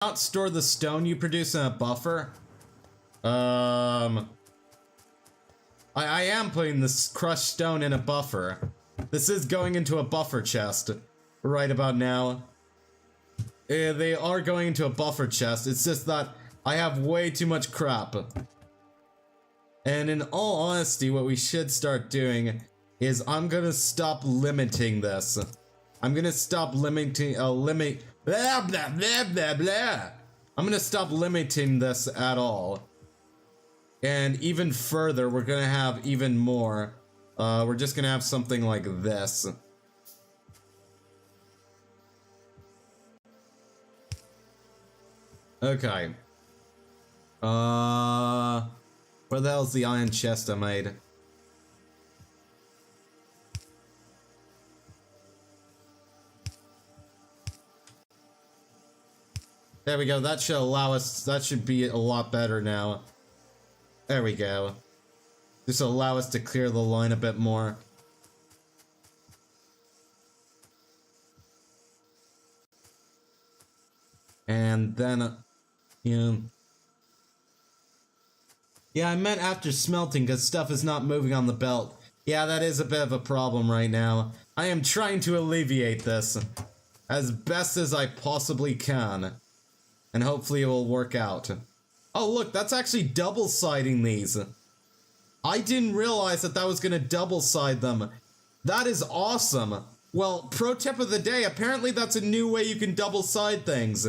not store the stone you produce in a buffer? I am putting this crushed stone in a buffer. This is going into a buffer chest right about now. They are going into a buffer chest. It's just that I have way too much crap. And in all honesty, what we should start doing is I'm gonna stop limiting this. I'm gonna stop limiting, blah, blah, blah, blah, blah. I'm gonna stop limiting this at all. And even further, we're gonna have even more. We're just gonna have something like this. Okay. Where the hell's the iron chest I made? There we go, that should allow us, that should be a lot better now. There we go. Just allow us to clear the line a bit more. And then, yeah, I meant after smelting, because stuff is not moving on the belt. Yeah, that is a bit of a problem right now. I am trying to alleviate this as best as I possibly can. And hopefully it will work out. Oh look, that's actually double-siding these. I didn't realize that that was gonna double-side them. That is awesome. Well, pro tip of the day, apparently that's a new way you can double-side things.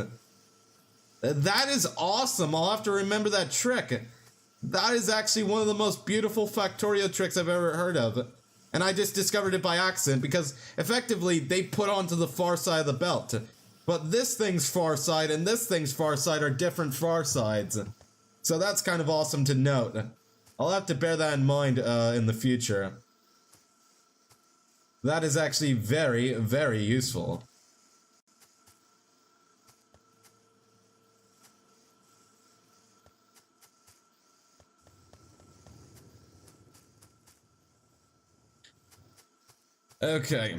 That is awesome, I'll have to remember that trick. That is actually one of the most beautiful Factorio tricks I've ever heard of. And I just discovered it by accident because effectively they put onto the far side of the belt. But this thing's far side and this thing's far side are different far sides. So that's kind of awesome to note. I'll have to bear that in mind in the future. That is actually very, very useful. Okay.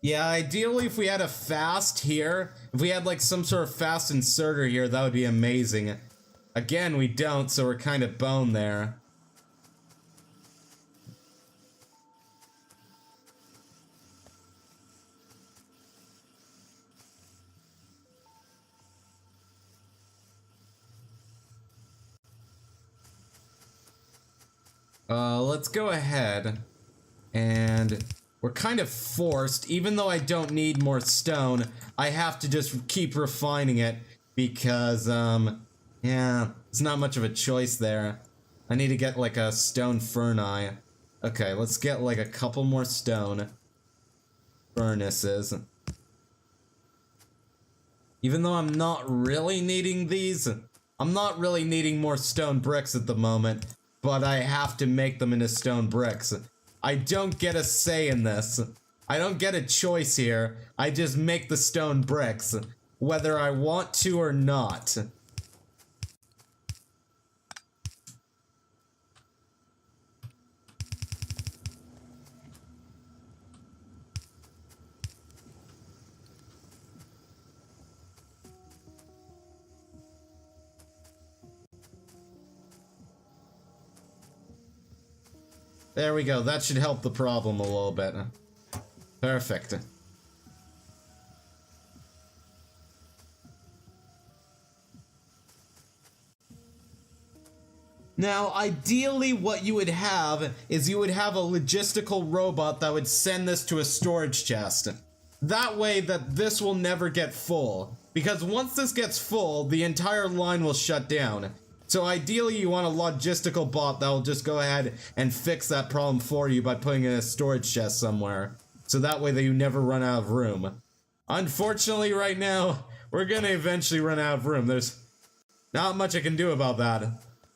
Yeah, ideally if we had a fast here, if we had like some sort of fast inserter here, that would be amazing. Again, we don't, so we're kind of boned there. Let's go ahead and we're kind of forced, even though I don't need more stone, I have to just keep refining it because, yeah, it's not much of a choice there. I need to get like a stone furnace. Okay, let's get like a couple more stone furnaces. Even though I'm not really needing these, I'm not really needing more stone bricks at the moment, but I have to make them into stone bricks. I don't get a say in this. I don't get a choice here. I just make the stone bricks, whether I want to or not. There we go, that should help the problem a little bit. Perfect. Now, ideally what you would have is you would have a logistical robot that would send this to a storage chest. That way that this will never get full. Because once this gets full, the entire line will shut down. So ideally you want a logistical bot that will just go ahead and fix that problem for you by putting it in a storage chest somewhere. So that way that you never run out of room. Unfortunately right now, we're gonna eventually run out of room. There's not much I can do about that.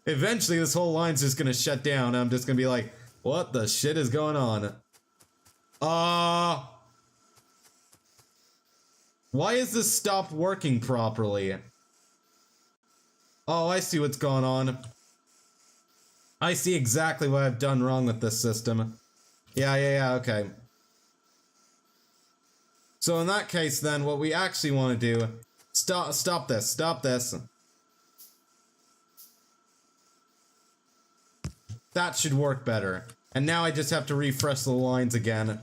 Eventually this whole line's just gonna shut down and I'm just gonna be like, what the shit is going on? Why is this stopped working properly? Oh, I see what's going on. I see exactly what I've done wrong with this system. Yeah, okay. So in that case then, what we actually want to do... Stop this. That should work better. And now I just have to refresh the lines again.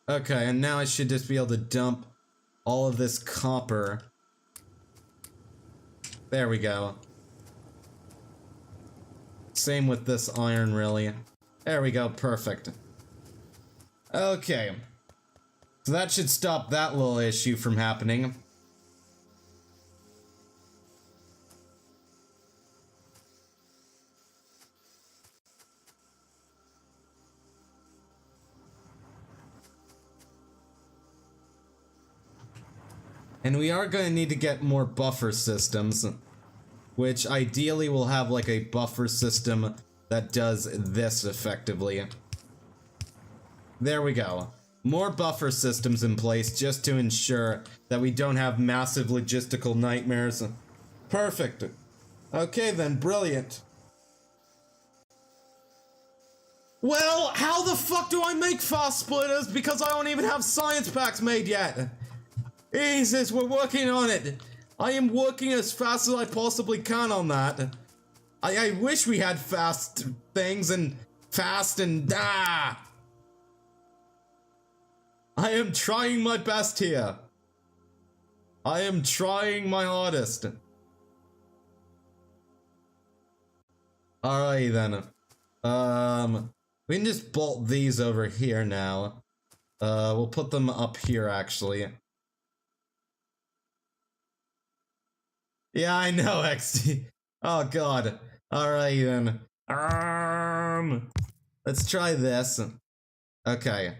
Okay, and now I should just be able to dump all of this copper. There we go. Same with this iron, really. There we go, perfect. Okay. So that should stop that little issue from happening. And we are going to need to get more buffer systems, which ideally will have like a buffer system that does this effectively. There we go. More buffer systems in place just to ensure that we don't have massive logistical nightmares. Perfect. Okay then, brilliant. Well, how the fuck do I make fast splitters? Because I don't even have science packs made yet. Jesus, we're working on it. I am working as fast as I possibly can on that. I wish we had fast things and fast and I am trying my best here. I am trying my hardest. Alright then. We can just bolt these over here now. We'll put them up here actually. Yeah, I know, XD. Oh god. Alright then. Let's try this. Okay.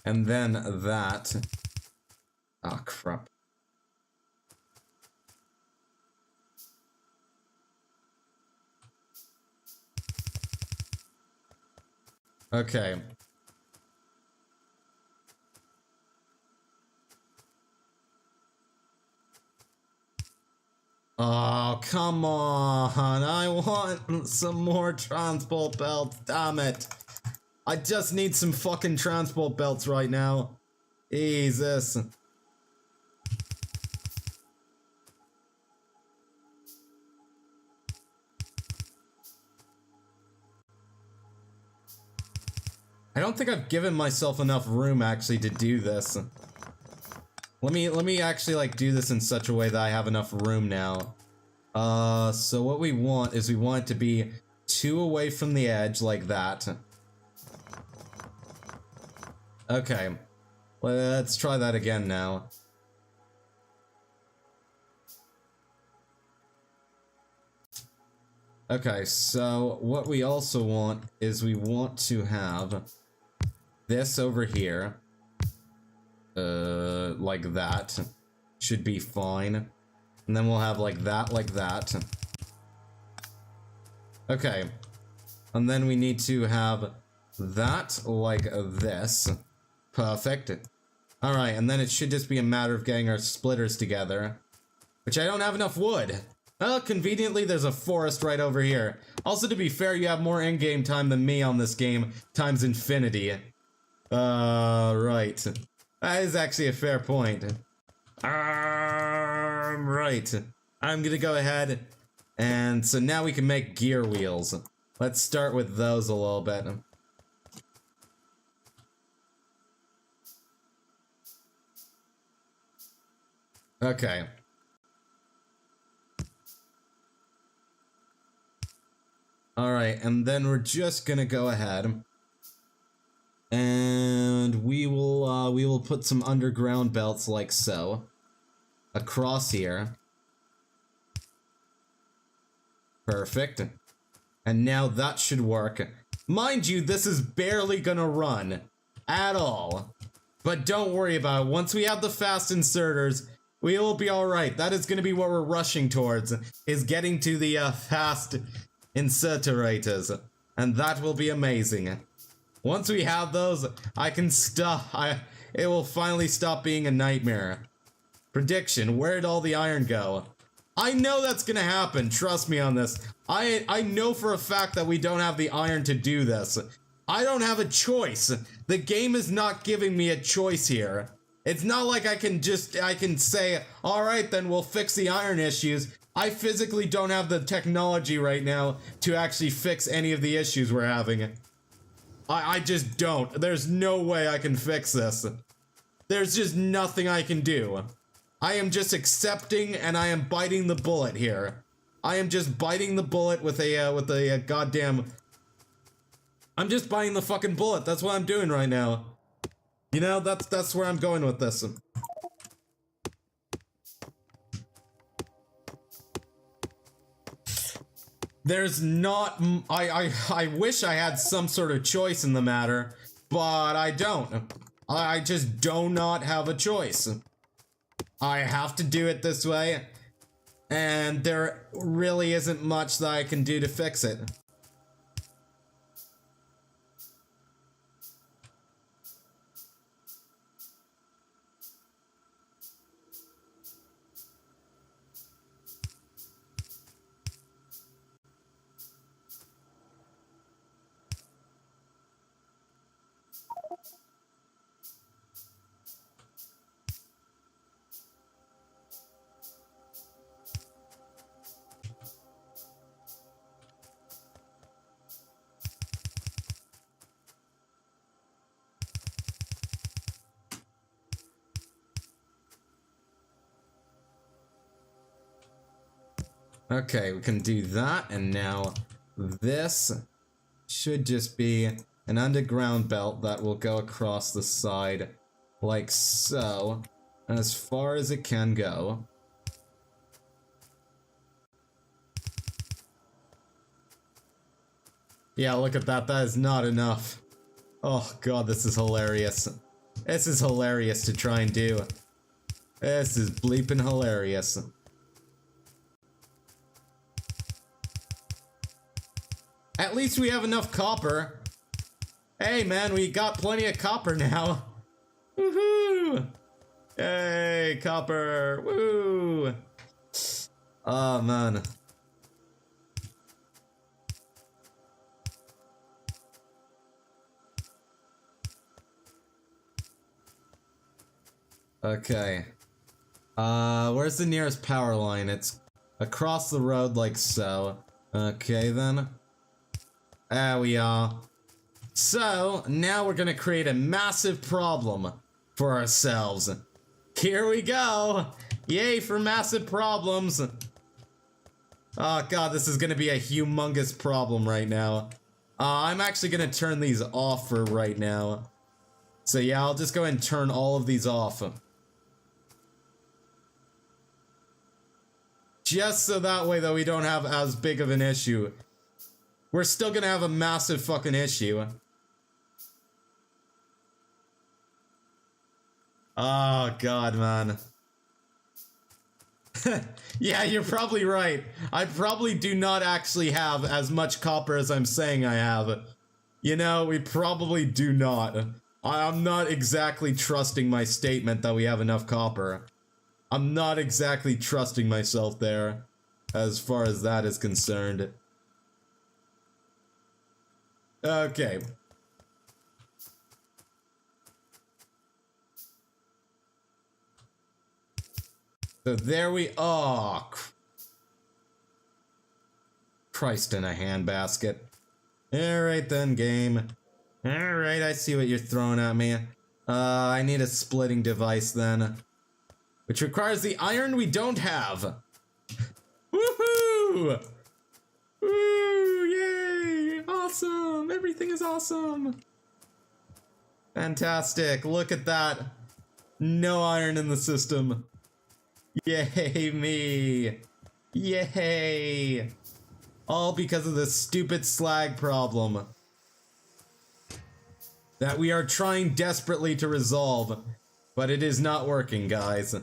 And then that. Oh crap. Okay. Oh, come on. I want some more transport belts, damn it. I just need some fucking transport belts right now. Jesus. I don't think I've given myself enough room actually to do this. Let me actually like do this in such a way that I have enough room now. So what we want is we want it to be 2 away from the edge like that. Okay. Let's try that again now. Okay, so what we also want is we want to have this over here. Like that. Should be fine. And then we'll have like that, like that. Okay. And then we need to have that like this. Perfect. Alright, and then it should just be a matter of getting our splitters together. Which I don't have enough wood. Oh, conveniently there's a forest right over here. Also, to be fair, you have more in-game time than me on this game, times infinity. Right. That is actually a fair point. Right. I'm gonna go ahead, and so now we can make gear wheels. Let's start with those a little bit. Okay. Alright, and then we're just gonna go ahead and we will put some underground belts like so across here. Perfect. And now that should work. Mind you, this is barely gonna run at all. But don't worry about it. Once we have the fast inserters, We will be alright. That is going to be what we're rushing towards, is getting to the fast incinerators. And that will be amazing. Once we have those, I can stop. It will finally stop being a nightmare. Prediction, where'd all the iron go? I know that's gonna happen, trust me on this. I know for a fact that we don't have the iron to do this. I don't have a choice. The game is not giving me a choice here. It's not like I can say, alright then we'll fix the iron issues. I physically don't have the technology right now to actually fix any of the issues we're having. I just don't. There's no way I can fix this. There's just nothing I can do. I am just accepting and I am biting the bullet here. I am just biting the bullet with a goddamn... I'm just biting the fucking bullet. That's what I'm doing right now. You know, that's where I'm going with this. There's not... I wish I had some sort of choice in the matter, but I don't. I just do not have a choice. I have to do it this way, and there really isn't much that I can do to fix it. Okay, we can do that, and now this should just be an underground belt that will go across the side like so, and as far as it can go. Yeah, look at that, that is not enough. Oh god, this is hilarious. This is hilarious to try and do. This is bleeping hilarious. At least we have enough copper. Hey man, we got plenty of copper now. Woohoo! Hey, copper! Woo! Oh man. Okay. Where's the nearest power line? It's across the road like so. Okay then. There we are. So, now we're gonna create a massive problem for ourselves. Here we go! Yay for massive problems! Oh god, this is gonna be a humongous problem right now. I'm actually gonna turn these off for right now. So yeah, I'll just go ahead and turn all of these off. Just so that way that we don't have as big of an issue. We're still gonna have a massive fucking issue. Oh god, man. Yeah, you're probably right. I probably do not actually have as much copper as I'm saying I have. You know, we probably do not. I'm not exactly trusting my statement that we have enough copper. I'm not exactly trusting myself there, as far as that is concerned. Okay. So there we are. Christ in a handbasket. Alright then, game. Alright, I see what you're throwing at me. I need a splitting device then. Which requires the iron we don't have. Woohoo! Woo! Yay! Awesome! Everything is awesome! Fantastic! Look at that! No iron in the system. Yay me! Yay! All because of this stupid slag problem that we are trying desperately to resolve, but it is not working, guys.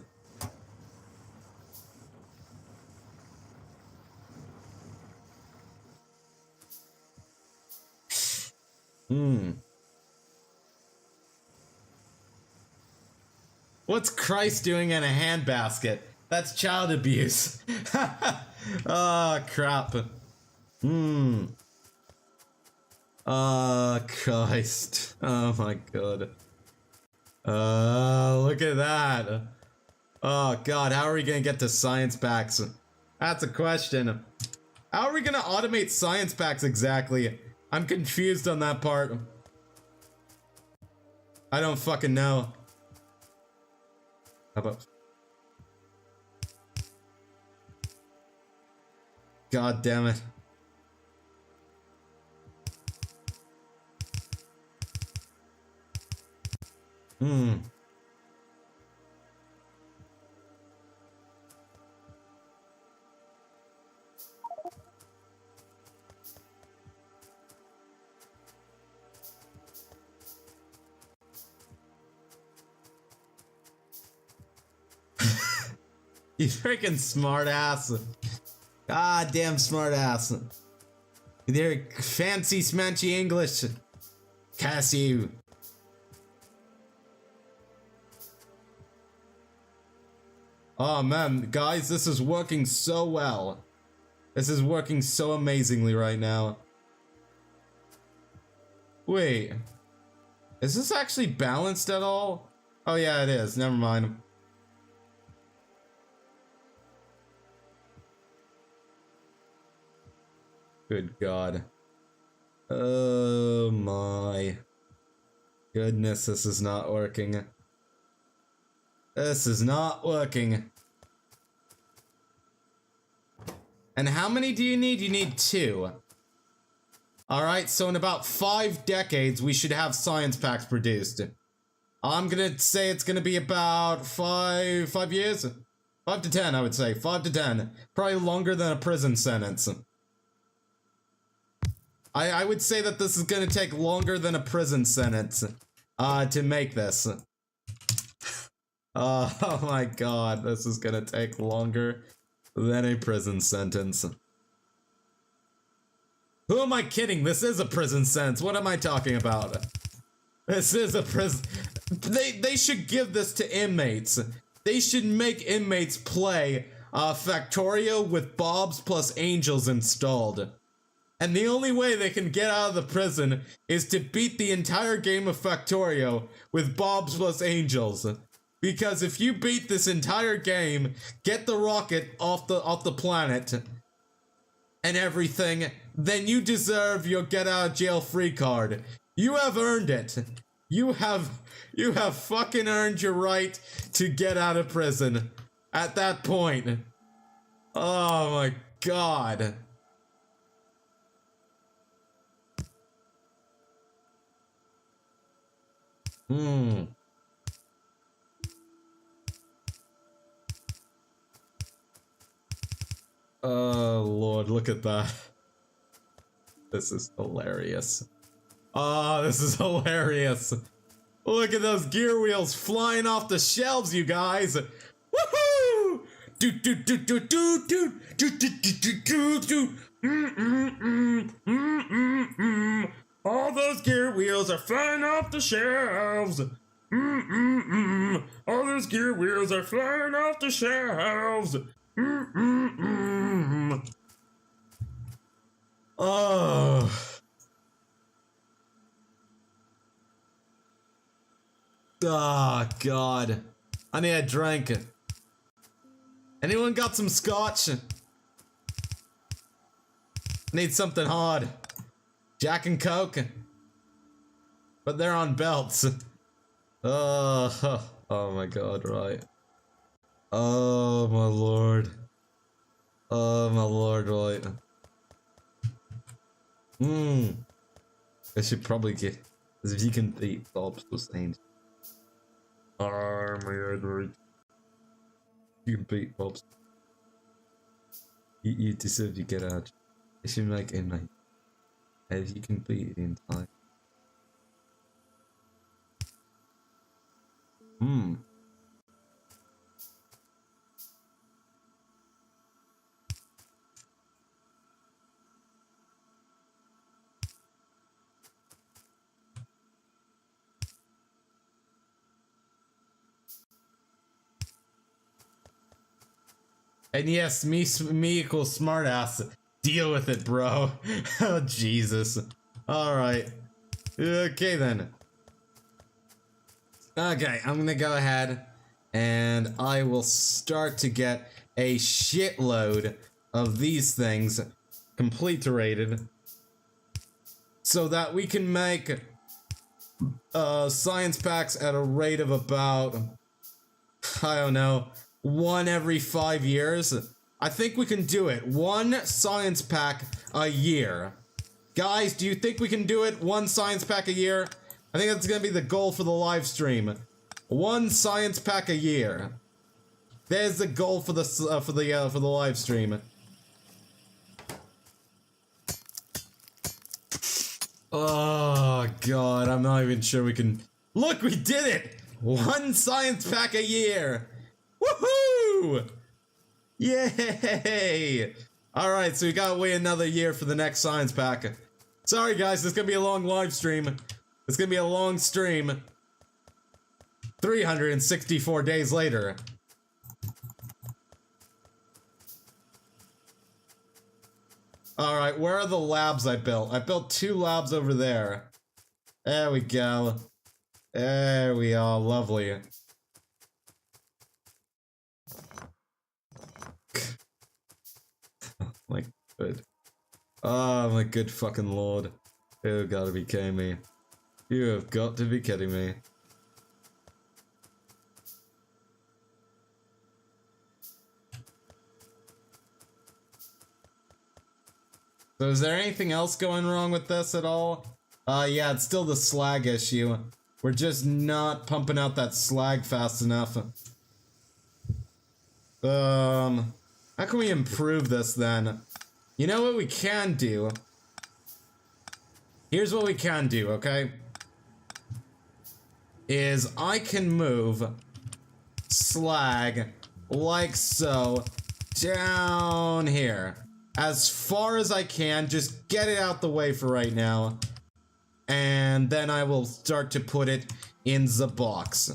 Hmm. What's Christ doing in a handbasket? That's child abuse. Oh, crap. Hmm. Christ. Oh my god. Look at that. Oh god, how are we gonna get to science packs? That's a question. How are we gonna automate science packs exactly? I'm confused on that part. I don't fucking know. How about... God damn it. Hmm. You freaking smartass. God damn smartass. They're fancy smanchy English. Cassie. Oh man, guys, this is working so well. This is working so amazingly right now. Wait. Is this actually balanced at all? Oh yeah, it is. Never mind. Good God. Oh my goodness, this is not working. This is not working. And how many do you need? You need 2. Alright, so in about 5 decades, we should have science packs produced. I'm gonna say it's gonna be about 5 years? 5 to 10, I would say. 5 to 10. Probably longer than a prison sentence. I would say that this is gonna take longer than a prison sentence, to make this. Oh my god, this is gonna take longer than a prison sentence. Who am I kidding? This is a prison sentence. What am I talking about? This is a prison. They should give this to inmates. They should make inmates play Factorio with Bobs plus Angels installed. And the only way they can get out of the prison is to beat the entire game of Factorio with Bobs plus Angels. Because if you beat this entire game, get the rocket off the planet and everything, then you deserve your get out of jail free card. You have earned it. You have fucking earned your right to get out of prison at that point. Oh my god. Hmm. Oh lord, look at that. This is hilarious. Oh, this is hilarious. Look at those gear wheels flying off the shelves, you guys. Woohoo! Do do do do do do do do do do do. All those gear wheels are flying off the shelves. All those gear wheels are flying off the shelves. Oh. Ah, oh, God. I need a drink. Anyone got some scotch? Need something hard. Jack and Coke. But they're on belts. Oh my god, right. Oh my lord. Oh my lord, right. I should probably get... If you can beat Bob's plus Angel. Oh my god, right. You can beat Bob's. You deserve to get out. It should make inmate. If you can beat the entire... And yes, me equals smartass. Deal with it, bro. Oh, Jesus. Alright. Okay, then. Okay, I'm gonna go ahead and I will start to get a shitload of these things complete-rated so that we can make science packs at a rate of about, I don't know, 1 every 5 years. I think we can do it. 1 science pack a year. Guys, do you think we can do it? 1 science pack a year? I think that's gonna be the goal for the live stream. 1 science pack a year. There's the goal for the live stream. Oh god, I'm not even sure we can. Look, we did it! 1 science pack a year. Woohoo! Yay! Alright, so we gotta wait another year for the next science pack. Sorry guys, this is gonna be a long live stream. It's gonna be a long stream. 364 days later. Alright, where are the labs I built? I built 2 labs over there. There we go. There we are, lovely. My good. Oh my good fucking lord. You gotta be kidding me. You have got to be kidding me. So is there anything else going wrong with this at all? Yeah, it's still the slag issue. We're just not pumping out that slag fast enough. How can we improve this then? You know what we can do? Here's what we can do, okay? Is I can move slag like so down here. As far as I can, just get it out the way for right now. And then I will start to put it in the box.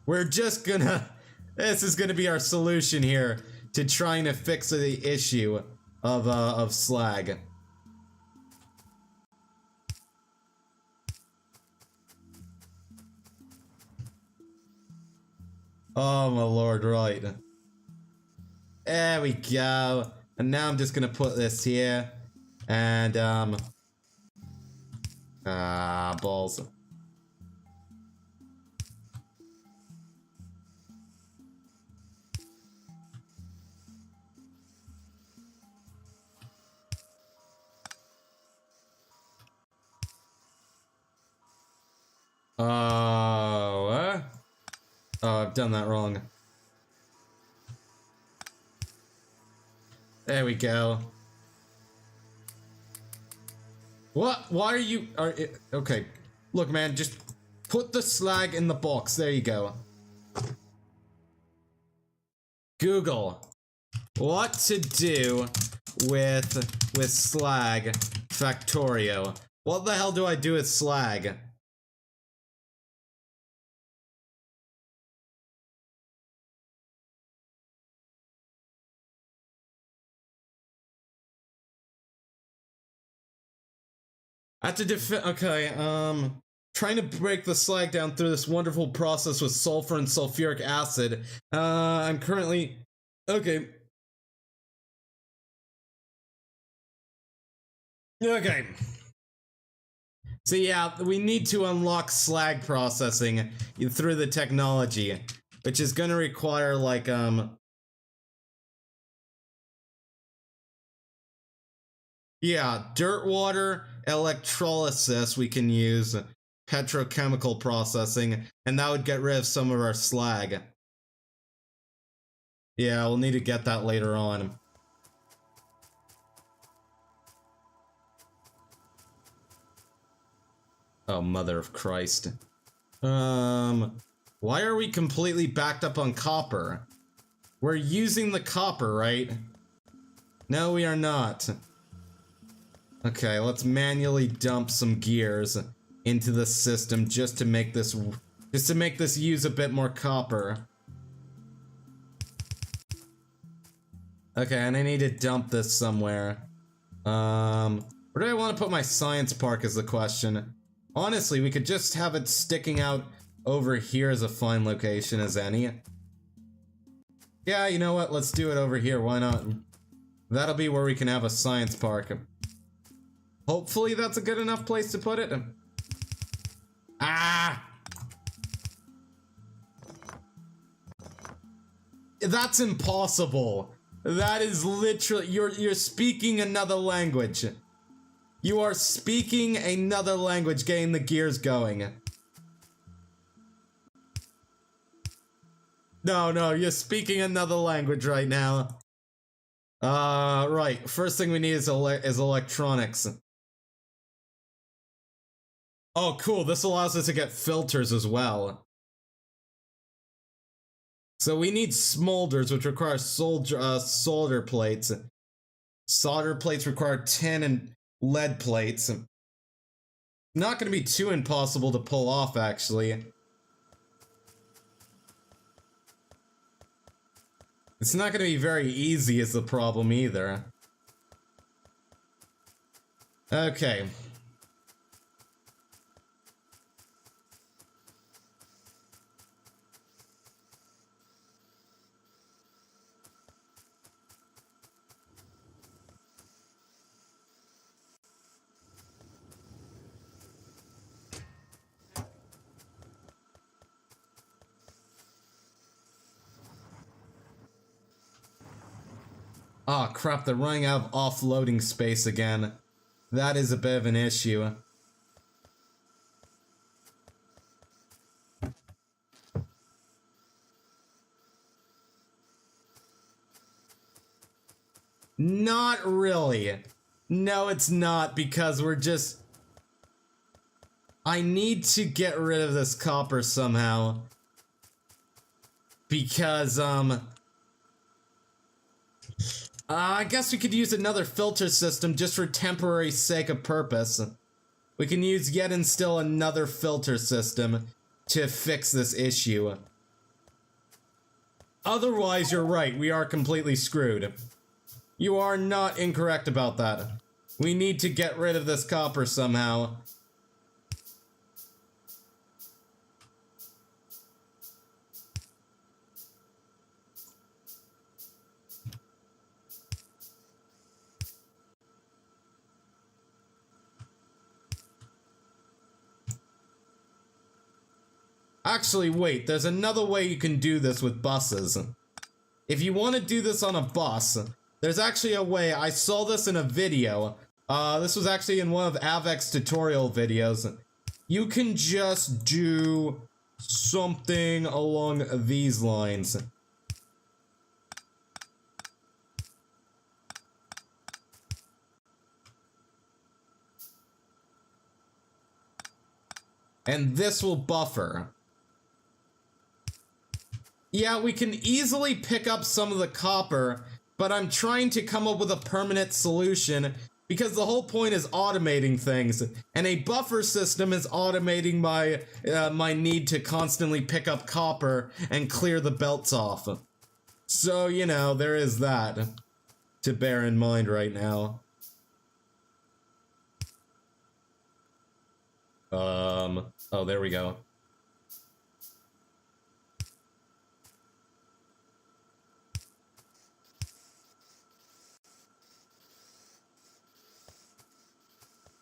We're just gonna... This is gonna be our solution here to trying to fix the issue of slag. Oh my lord, right. There we go. And now I'm just gonna put this here. And, balls. Oh, I've done that wrong. There we go. What? Why are you... okay. Look, man, just put the slag in the box. There you go. Google. What to do with slag Factorio. What the hell do I do with slag? I have to okay, trying to break the slag down through this wonderful process with sulfur and sulfuric acid. I'm currently... Okay. Okay. So yeah, we need to unlock slag processing through the technology, which is gonna require, like, yeah, dirt water, electrolysis we can use, petrochemical processing, and that would get rid of some of our slag. Yeah, we'll need to get that later on. Oh, mother of Christ. Why are we completely backed up on copper? We're using the copper, right? No, we are not. Okay, let's manually dump some gears into the system just to make this use a bit more copper. Okay, and I need to dump this somewhere. Where do I want to put my science park is the question. Honestly, we could just have it sticking out over here as a fine location as any. Yeah, you know what? Let's do it over here. Why not? That'll be where we can have a science park. Hopefully that's a good enough place to put it. Ah! That's impossible. That is literally, you're speaking another language. You are speaking another language, getting the gears going. No, you're speaking another language right now. Right. First thing we need is electronics. Oh, cool. This allows us to get filters as well. So we need smolders, which require solder plates. Solder plates require tin and lead plates. Not going to be too impossible to pull off, actually. It's not going to be very easy is the problem either. Okay. Ah, crap, they're running out of offloading space again. That is a bit of an issue. Not really. No, it's not, because we're just... I need to get rid of this copper somehow. Because, I guess we could use another filter system just for temporary sake of purpose. We can use yet and still another filter system to fix this issue. Otherwise, you're right, we are completely screwed. You are not incorrect about that. We need to get rid of this copper somehow. Actually, wait, there's another way you can do this with buses. If you want to do this on a bus, there's actually a way. I saw this in a video. This was actually in one of Avek's tutorial videos. You can just do something along these lines. And this will buffer. Yeah, we can easily pick up some of the copper, but I'm trying to come up with a permanent solution because the whole point is automating things, and a buffer system is automating my need to constantly pick up copper and clear the belts off. So, you know, there is that to bear in mind right now. Oh, there we go.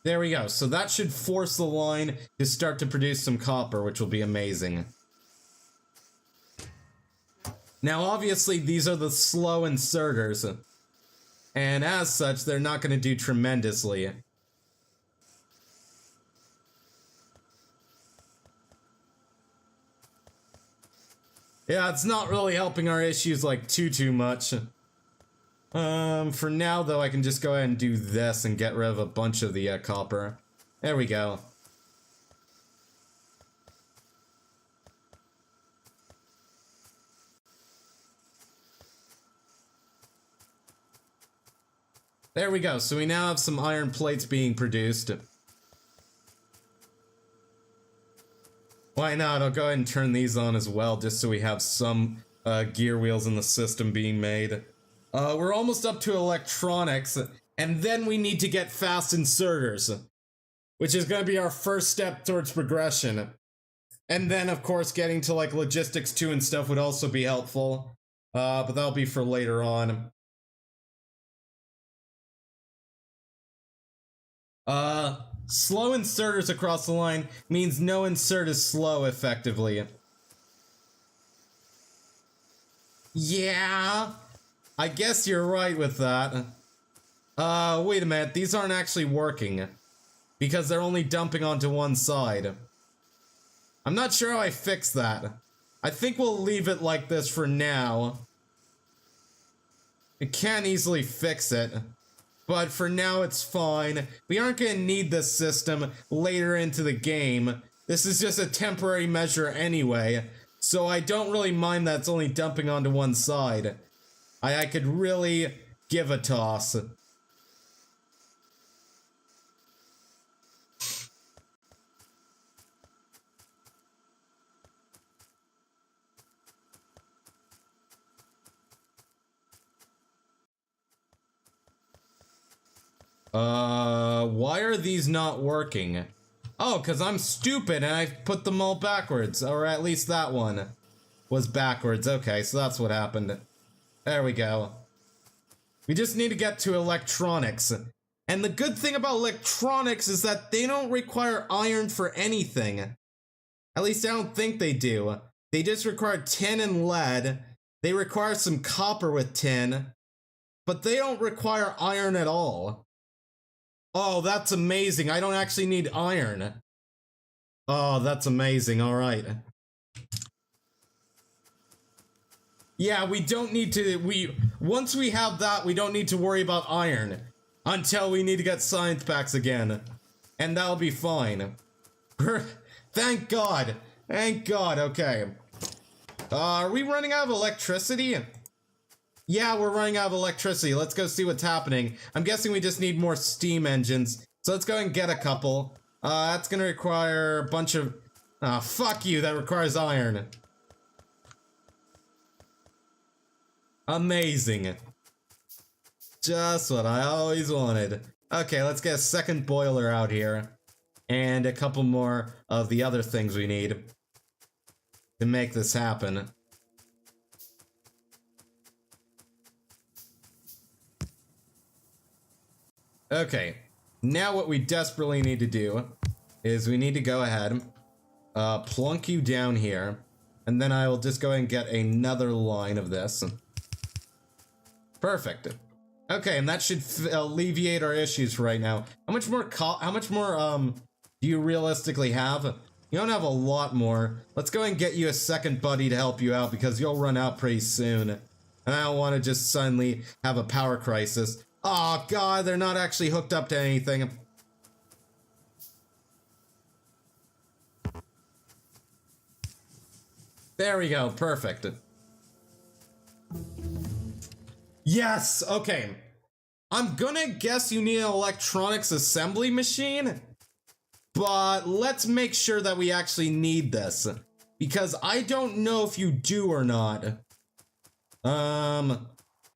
There we go. So that should force the line to start to produce some copper, which will be amazing. Now, obviously, these are the slow inserters. And as such, they're not going to do tremendously. Yeah, it's not really helping our issues, like, too much. For now, though, I can just go ahead and do this and get rid of a bunch of the, copper. There we go. There we go, so we now have some iron plates being produced. Why not? I'll go ahead and turn these on as well, just so we have some, gear wheels in the system being made. We're almost up to electronics, and then we need to get fast inserters, which is going to be our first step towards progression. And then, of course, getting to, like, logistics 2 and stuff would also be helpful. But that'll be for later on. Slow inserters across the line means no insert is slow, effectively. Yeah, I guess you're right with that. Wait a minute, these aren't actually working. Because they're only dumping onto one side. I'm not sure how I fix that. I think we'll leave it like this for now. I can't easily fix it. But for now, it's fine. We aren't gonna need this system later into the game. This is just a temporary measure anyway. So I don't really mind that it's only dumping onto one side. I could really give a toss. Why are these not working? Oh, because I'm stupid and I put them all backwards. Or at least that one was backwards. Okay, so that's what happened. There we go. We just need to get to electronics. And the good thing about electronics is that they don't require iron for anything. At least I don't think they do. They just require tin and lead. They require some copper with tin. But they don't require iron at all. Oh, that's amazing. I don't actually need iron. Oh, that's amazing. All right. Yeah, we don't need to, once we have that, we don't need to worry about iron. Until we need to get science packs again. And that'll be fine. Thank God. Thank God, okay. Are we running out of electricity? Yeah, we're running out of electricity. Let's go see what's happening. I'm guessing we just need more steam engines. So let's go and get a couple. That's gonna require a bunch of... fuck you, that requires iron. Amazing. Just what I always wanted. Okay, let's get a second boiler out here. And a couple more of the other things we need to make this happen. Okay, now what we desperately need to do is we need to go ahead, plunk you down here, and then I will just go ahead and get another line of this. Perfect. Okay, and that should alleviate our issues for right now. How much more do you realistically have? You don't have a lot more. Let's go ahead and get you a second buddy to help you out because you'll run out pretty soon. And I don't want to just suddenly have a power crisis. Oh god, they're not actually hooked up to anything. There we go, perfect. Yes, okay. I'm gonna guess you need an electronics assembly machine, but let's make sure that we actually need this, because I don't know if you do or not.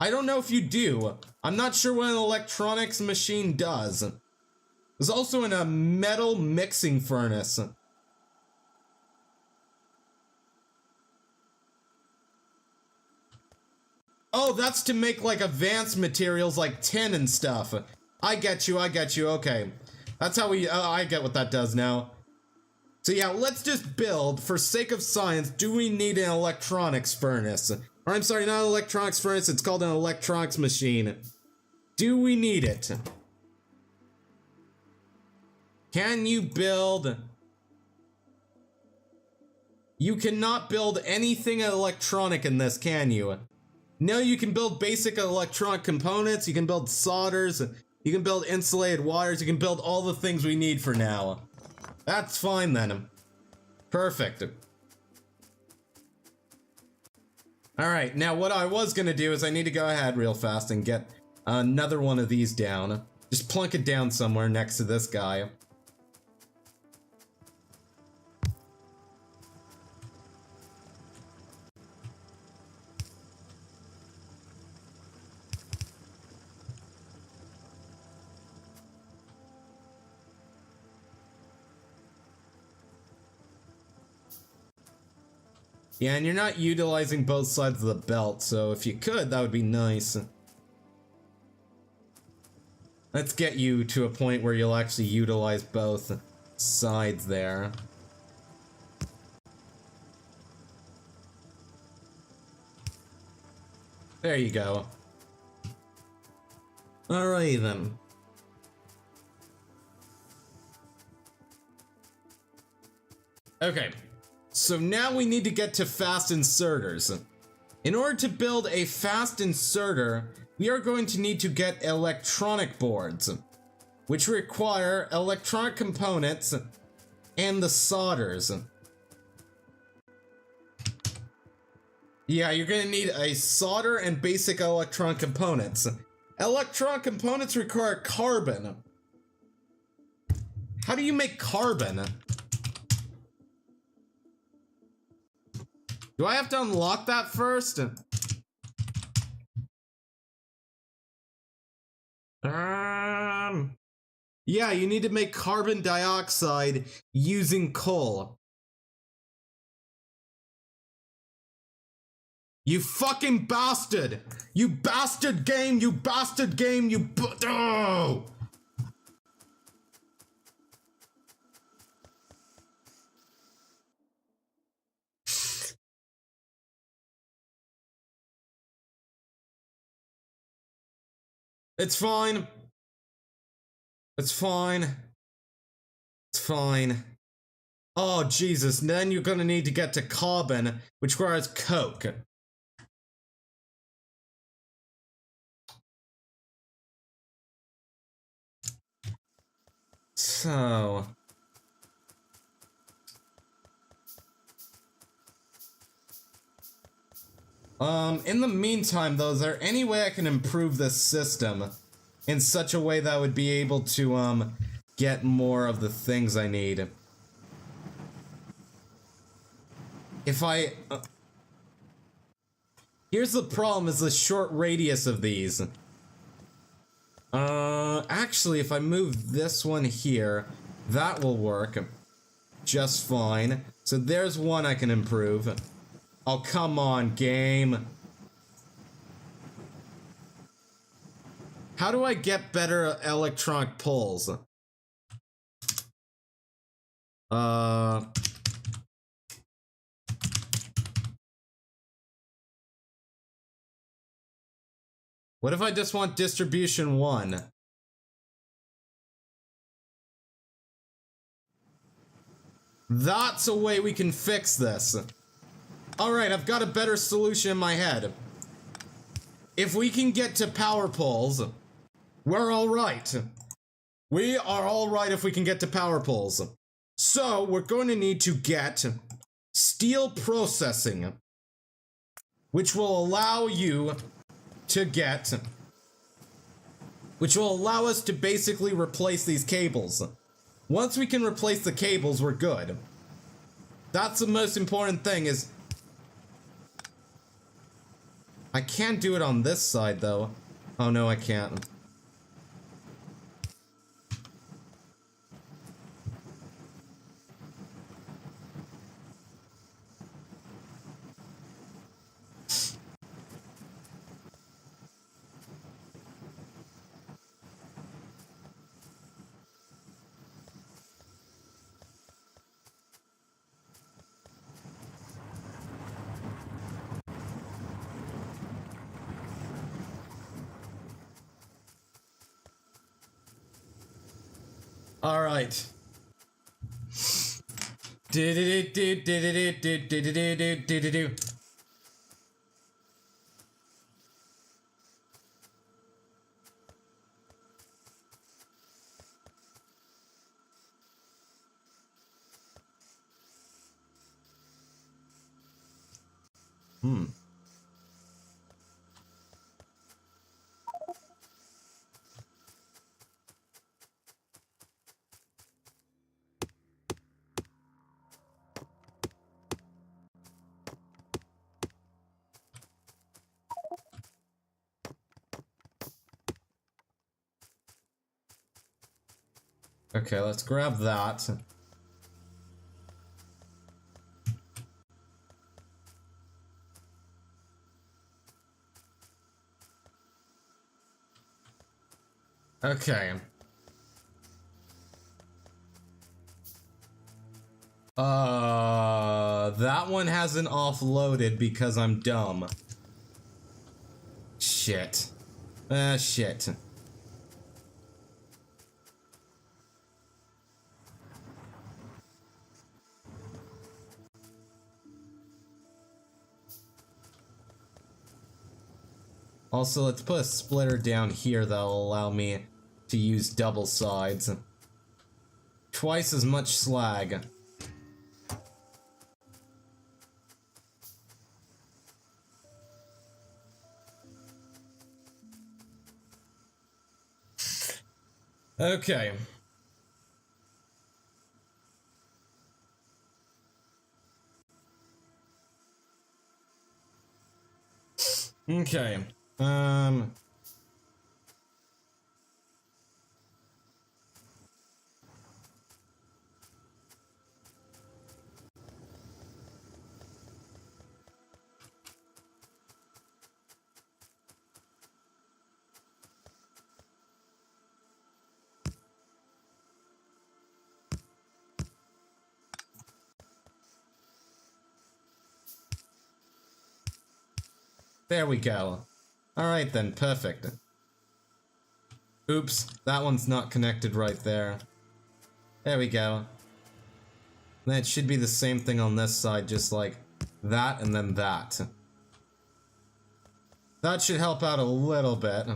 I don't know if you do. I'm not sure what an electronics machine does. There's also a metal mixing furnace. Oh, that's to make like advanced materials like tin and stuff. I get you, okay. That's how we, I get what that does now. So yeah, let's just build, for sake of science, do we need an electronics furnace? Or I'm sorry, not an electronics furnace, it's called an electronics machine. Do we need it? Can you build? You cannot build anything electronic in this, can you? No, you can build basic electronic components, you can build solders, you can build insulated wires, you can build all the things we need for now. That's fine then. Perfect. Alright, now what I was gonna do is I need to go ahead real fast and get another one of these down. Just plunk it down somewhere next to this guy. Yeah, and you're not utilizing both sides of the belt, so if you could, that would be nice. Let's get you to a point where you'll actually utilize both sides there. There you go. Alright then. Okay, so now we need to get to fast inserters. In order to build a fast inserter, we are going to need to get electronic boards, which require electronic components and the solders. Yeah, you're gonna need a solder and basic electronic components. Electronic components require carbon. How do you make carbon? Do I have to unlock that first? Yeah, you need to make carbon dioxide using coal. You fucking bastard! You bastard game! You bastard game! You oh! It's fine. It's fine. It's fine. Oh, Jesus. Then you're gonna need to get to carbon, which requires coke. So... in the meantime, though, is there any way I can improve this system in such a way that I would be able to, get more of the things I need? If I... here's the problem, is the short radius of these. Actually, if I move this one here, that will work just fine. So there's one I can improve. Oh, come on, game. How do I get better electronic pulls? What if I just want distribution 1? That's a way we can fix this. Alright, I've got a better solution in my head. If we can get to power poles, we're alright. We are alright if we can get to power poles. So, we're going to need to get steel processing, which will allow you to get... which will allow us to basically replace these cables. Once we can replace the cables, we're good. That's the most important thing is... I can't do it on this side, though. Oh, no, I can't. All right. Okay, let's grab that. Okay. That one hasn't offloaded because I'm dumb. Shit. Shit. Also, let's put a splitter down here that'll allow me to use double sides. Twice as much slag. Okay. Okay. There we go. Alright then, perfect. Oops, that one's not connected right there. There we go. Then it should be the same thing on this side, just like that and then that. That should help out a little bit.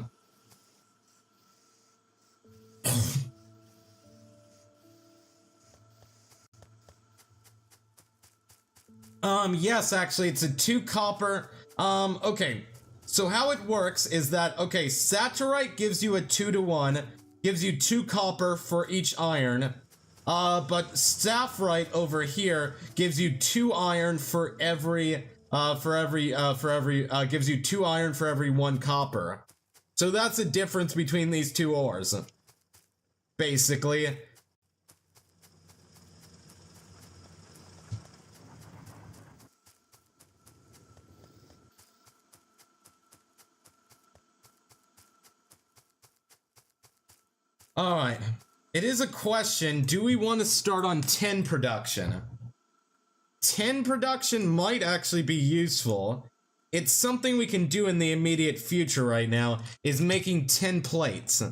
Yes, actually, it's a 2 copper. Okay. So how it works is that, okay, Saturite gives you a 2-to-1, gives you 2 copper for each iron. But Sapphirite over here gives you 2 iron for every, gives you 2 iron for every 1 copper. So that's the difference between these 2 ores. Basically. Alright. It is a question, do we want to start on 10 production? 10 production might actually be useful. It's something we can do in the immediate future right now, is making 10 plates.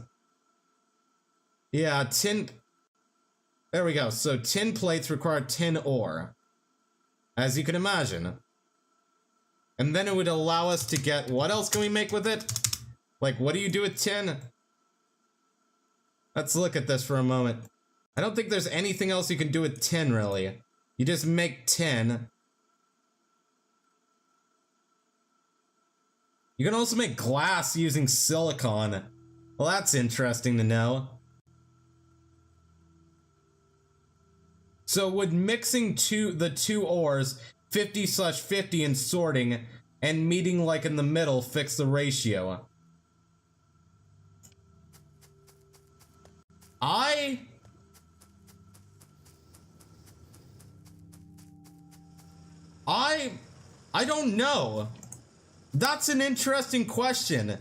Yeah, 10... There we go, so 10 plates require 10 ore. As you can imagine. And then it would allow us to get... What else can we make with it? Like, what do you do with 10? Let's look at this for a moment. I don't think there's anything else you can do with 10, really. You just make 10. You can also make glass using silicon. Well, that's interesting to know. So would mixing the two ores, 50/50 and sorting, and meeting like in the middle fix the ratio? I don't know. That's an interesting question.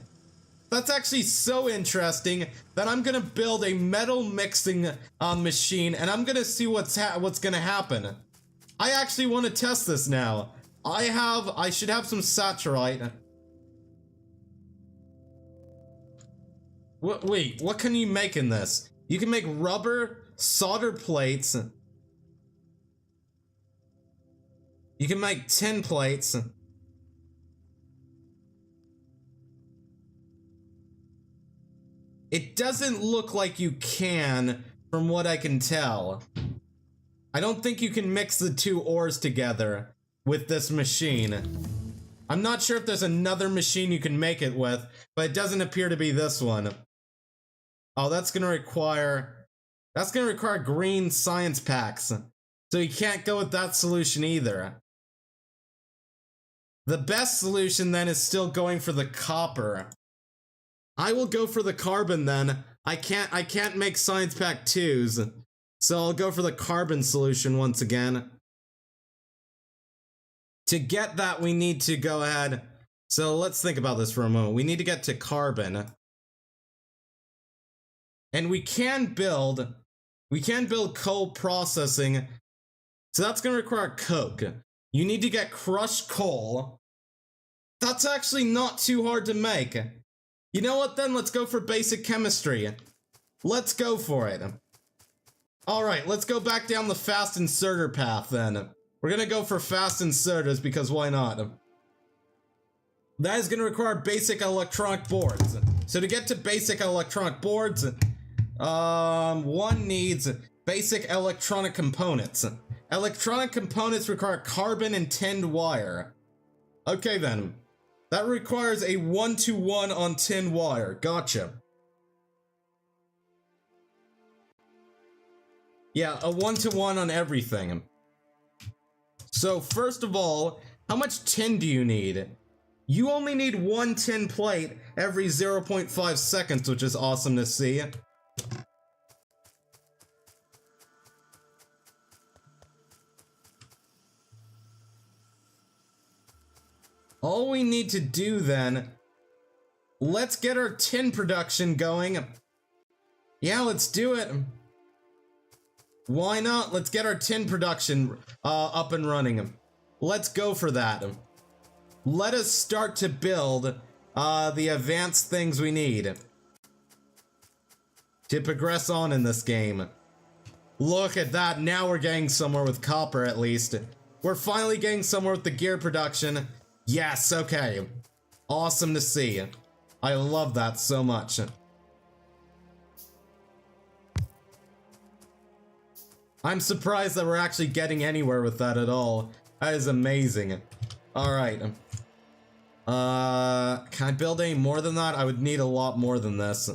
That's actually so interesting that I'm gonna build a metal mixing machine and I'm gonna see what's gonna happen. I actually want to test this now. I should have some saturite. Wait, what can you make in this? You can make rubber, solder plates. You can make 10 plates. It doesn't look like you can, from what I can tell. I don't think you can mix the 2 ores together with this machine. I'm not sure if there's another machine you can make it with, but it doesn't appear to be this one. Oh, that's gonna require green science packs. So you can't go with that solution either. The best solution then is still going for the copper. I will go for the carbon then. I can't make science pack 2s. So I'll go for the carbon solution once again. To get that, we need to go ahead. So let's think about this for a moment. We need to get to carbon. And we can build coal processing. So that's going to require coke. You need to get crushed coal. That's actually not too hard to make. You know what then? Let's go for basic chemistry. Let's go for it. Alright, let's go back down the fast inserter path then. We're gonna go for fast inserters because why not? That is gonna require basic electronic boards. So to get to basic electronic boards, one needs basic electronic components. Electronic components require carbon and tinned wire. Okay then. That requires a 1-to-1 on tin wire. Gotcha. Yeah, a 1-to-1 on everything. So first of all, how much tin do you need? You only need 1 tin plate every 0.5 seconds, which is awesome to see. All we need to do then, let's get our tin production going. Yeah, let's do it. Why not? Let's get our tin production up and running. Let's go for that. Let us start to build the advanced things we need to progress on in this game. Look at that, now we're getting somewhere with copper at least. We're finally getting somewhere with the gear production. Yes, okay. Awesome to see. I love that so much. I'm surprised that we're actually getting anywhere with that at all. That is amazing. Alright. Can I build any more than that? I would need a lot more than this.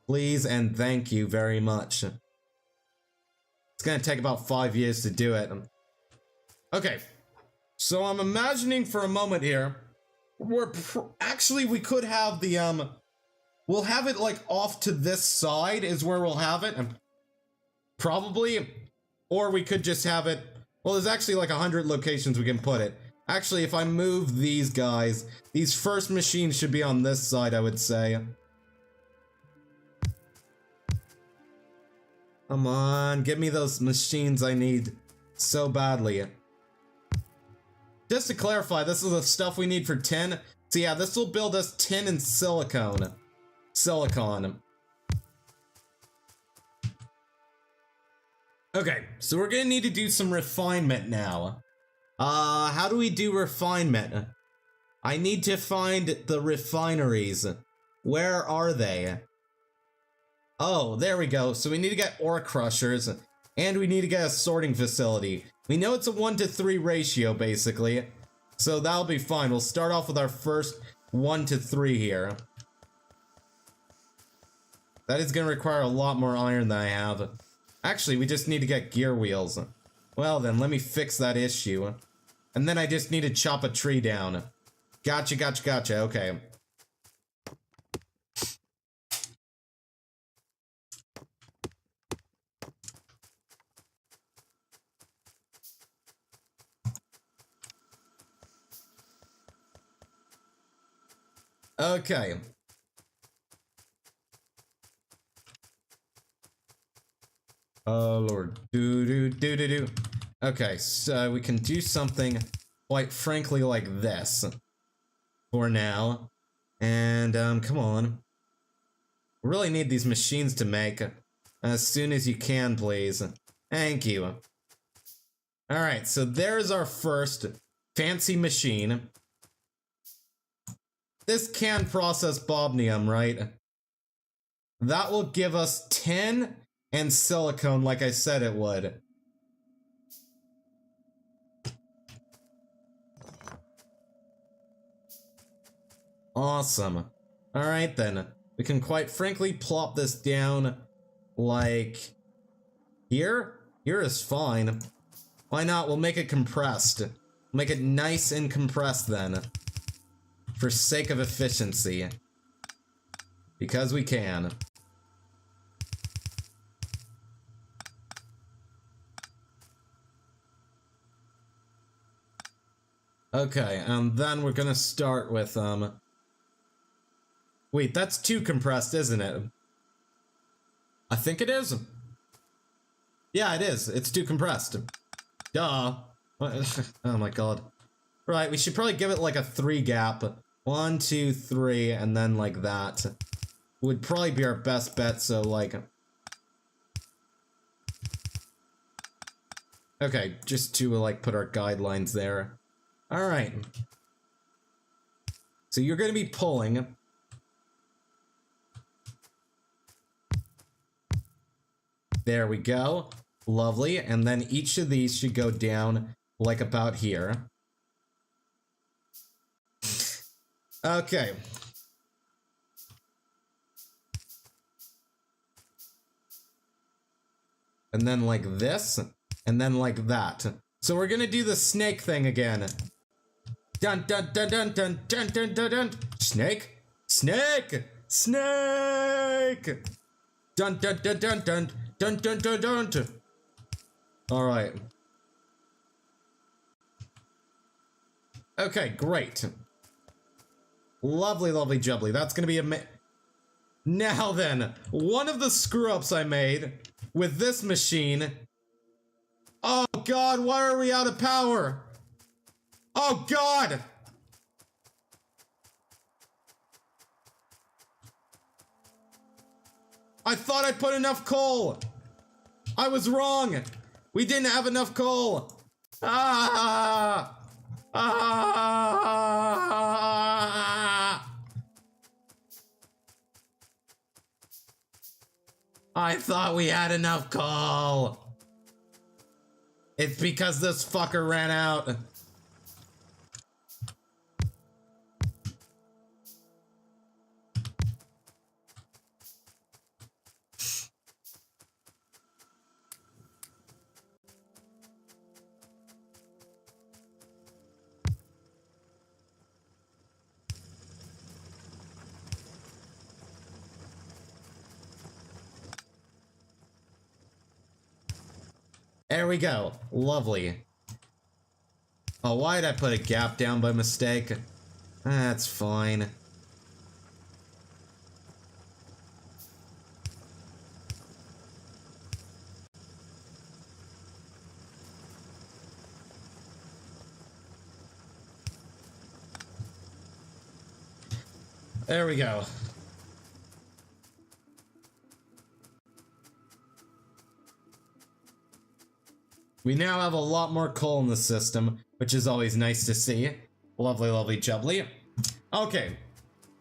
Please and thank you very much. It's gonna take about 5 years to do it. Okay. So I'm imagining for a moment here, actually we could have the, we'll have it like off to this side is where we'll have it. Probably. Or we could just have it, well there's actually like 100 locations we can put it. Actually, if I move these guys, these first machines should be on this side, I would say. Come on, give me those machines I need so badly. Just to clarify, this is the stuff we need for tin. So yeah, this will build us tin and silicone. Silicon. Okay, so we're gonna need to do some refinement now. How do we do refinement? I need to find the refineries. Where are they? Oh, there we go. So we need to get ore crushers, and we need to get a sorting facility. We know it's a 1-to-3 ratio, basically. So that'll be fine. We'll start off with our first 1-to-3 here. That is gonna require a lot more iron than I have. Actually, we just need to get gear wheels. Well then, let me fix that issue. And then I just need to chop a tree down. Gotcha, gotcha, gotcha, okay. Okay. Oh lord. Do. Okay, so we can do something quite frankly like this. For now. And, come on. We really need these machines to make. As soon as you can, please. Thank you. Alright, so there's our first fancy machine. This can process bobnium, right? That will give us tin and silicone like I said it would. Awesome. Alright then. We can quite frankly plop this down like here? Here is fine. Why not? We'll make it compressed. Make it nice and compressed then. For sake of efficiency. Because we can. Okay, and then we're gonna start with, wait, that's too compressed, isn't it? I think it is. Yeah, it is. It's too compressed. Duh. Oh my god. Right, we should probably give it like a 3 gap. 1, 2, 3, and then like that. Would probably be our best bet, so like... Okay, just to like put our guidelines there. Alright. So you're gonna be pulling. There we go. Lovely. And then each of these should go down like about here. Okay. And then like this, and then like that. So we're gonna do the snake thing again. Dun dun dun dun dun dun dun dun dun. Snake? Snake! Snake! Dun dun dun dun dun dun dun dun dun. Alright. Okay, great. Lovely, lovely jubbly. That's gonna be Now then, one of the screw-ups I made with this machine... Oh god, why are we out of power? Oh god! I thought I put enough coal! I was wrong! We didn't have enough coal! Ah! Ah! I thought we had enough coal! It's because this fucker ran out. There we go. Lovely. Oh, why did I put a gap down by mistake? That's fine. There we go. We now have a lot more coal in the system, which is always nice to see. Lovely, lovely, jubbly. Okay.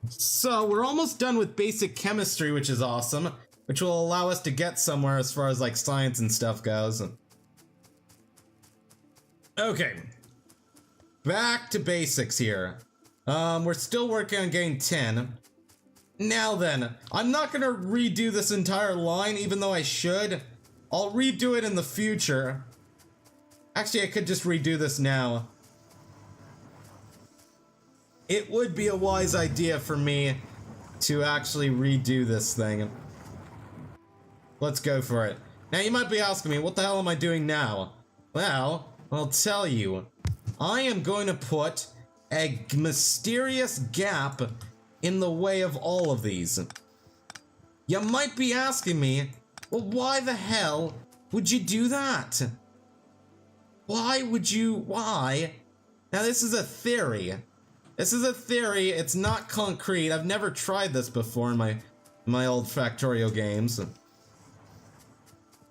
So, we're almost done with basic chemistry, which is awesome. Which will allow us to get somewhere as far as, like, science and stuff goes. Okay. Back to basics here. We're still working on getting 10. Now then, I'm not gonna redo this entire line, even though I should. I'll redo it in the future. Actually, I could just redo this now. It would be a wise idea for me to actually redo this thing. Let's go for it. Now, you might be asking me, what the hell am I doing now? Well, I'll tell you. I am going to put a mysterious gap in the way of all of these. You might be asking me, well, why the hell would you do that? Why would you, why? Now this is a theory. This is a theory, it's not concrete. I've never tried this before in my old Factorio games.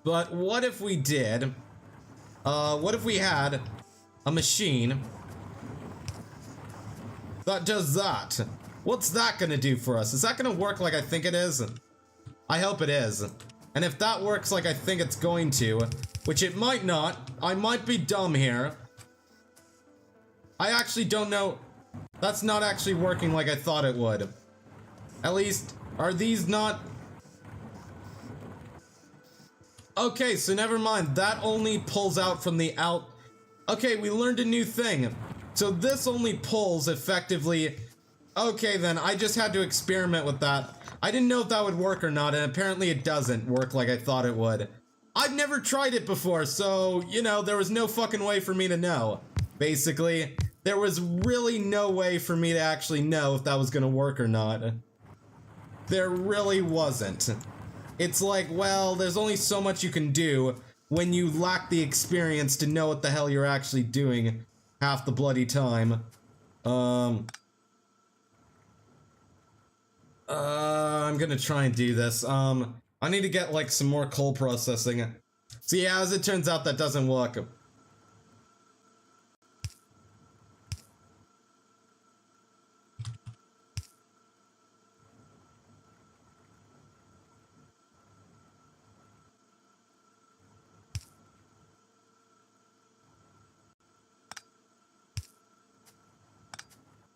But what if we did, what if we had a machine that does that? What's that gonna do for us? Is that gonna work like I think it is? I hope it is. And if that works like I think it's going to, which it might not, I might be dumb here. I actually don't know. That's not actually working like I thought it would. At least, are these not? Okay, so never mind. That only pulls out from the out. Okay, we learned a new thing. So this only pulls effectively. Okay then, I just had to experiment with that. I didn't know if that would work or not, and apparently it doesn't work like I thought it would. I've never tried it before, so, you know, there was no fucking way for me to know. Basically, there was really no way for me to actually know if that was gonna work or not. There really wasn't. it's like, well, there's only so much you can do when you lack the experience to know what the hell you're actually doing half the bloody time. I'm gonna try and do this. I need to get, like, some more coal processing. So yeah, as it turns out, that doesn't work.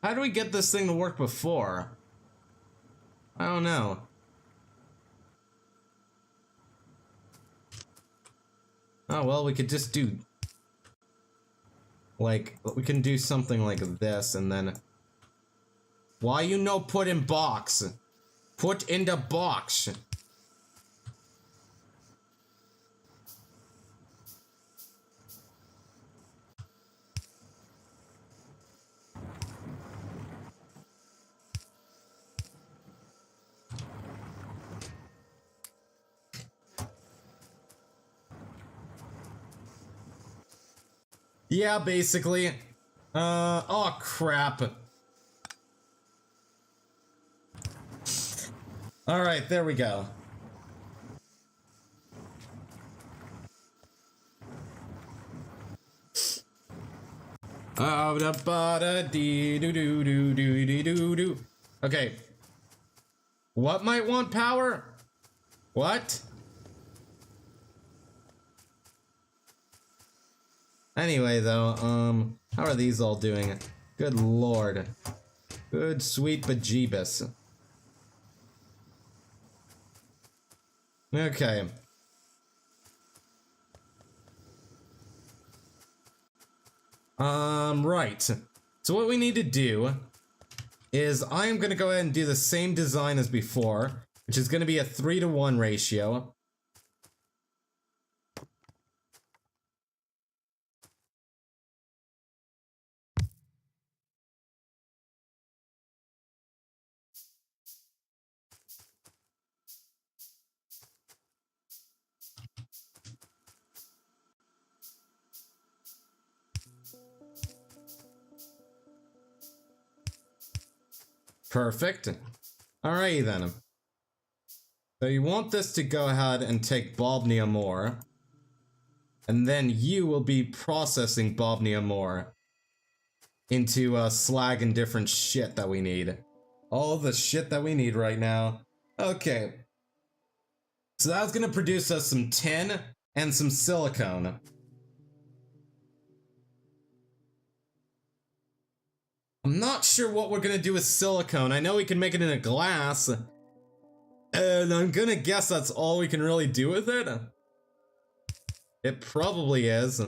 How do we get this thing to work before? I don't know. Oh, well, we could just do... like, we can do something like this, and then... Why you no put in box? Put in the box. Yeah, basically. Oh crap. Alright, there we go. Okay. What might want power? What? Anyway, though, how are these all doing? Good lord. Good sweet bejeebus. Okay. Right. So what we need to do is I am gonna go ahead and do the same design as before, which is gonna be a 3-to-1 ratio. Perfect. Alrighty then. So you want this to go ahead and take bobnium ore. And then you will be processing bobnium ore into slag and different shit that we need. All the shit that we need right now. Okay. So that's gonna produce us some tin and some silicone. I'm not sure what we're gonna do with silicone. I know we can make it in a glass. And I'm gonna guess that's all we can really do with it. It probably is.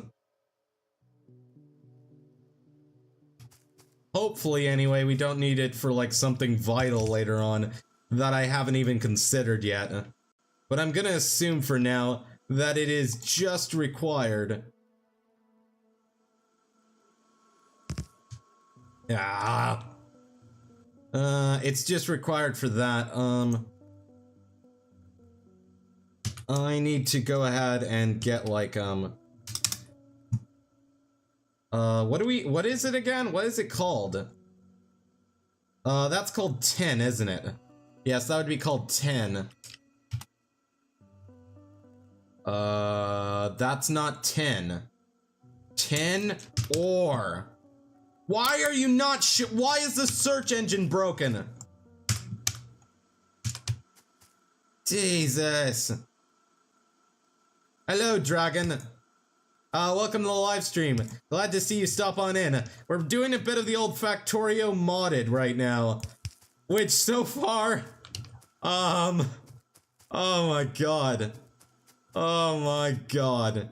Hopefully, anyway, we don't need it for, like, something vital later on that I haven't even considered yet. But I'm gonna assume for now that it is just required. Ah. It's just required for that. I need to go ahead and get, like, what is it again? What is it called? That's called tin, isn't it? Yes, that would be called tin. That's not tin. Tin ore. Why are you not why is the search engine broken? Jesus. Hello, Dragon. Welcome to the live stream. Glad to see you stop on in. We're doing a bit of the old Factorio modded right now. Which so far, oh my god. Oh my god.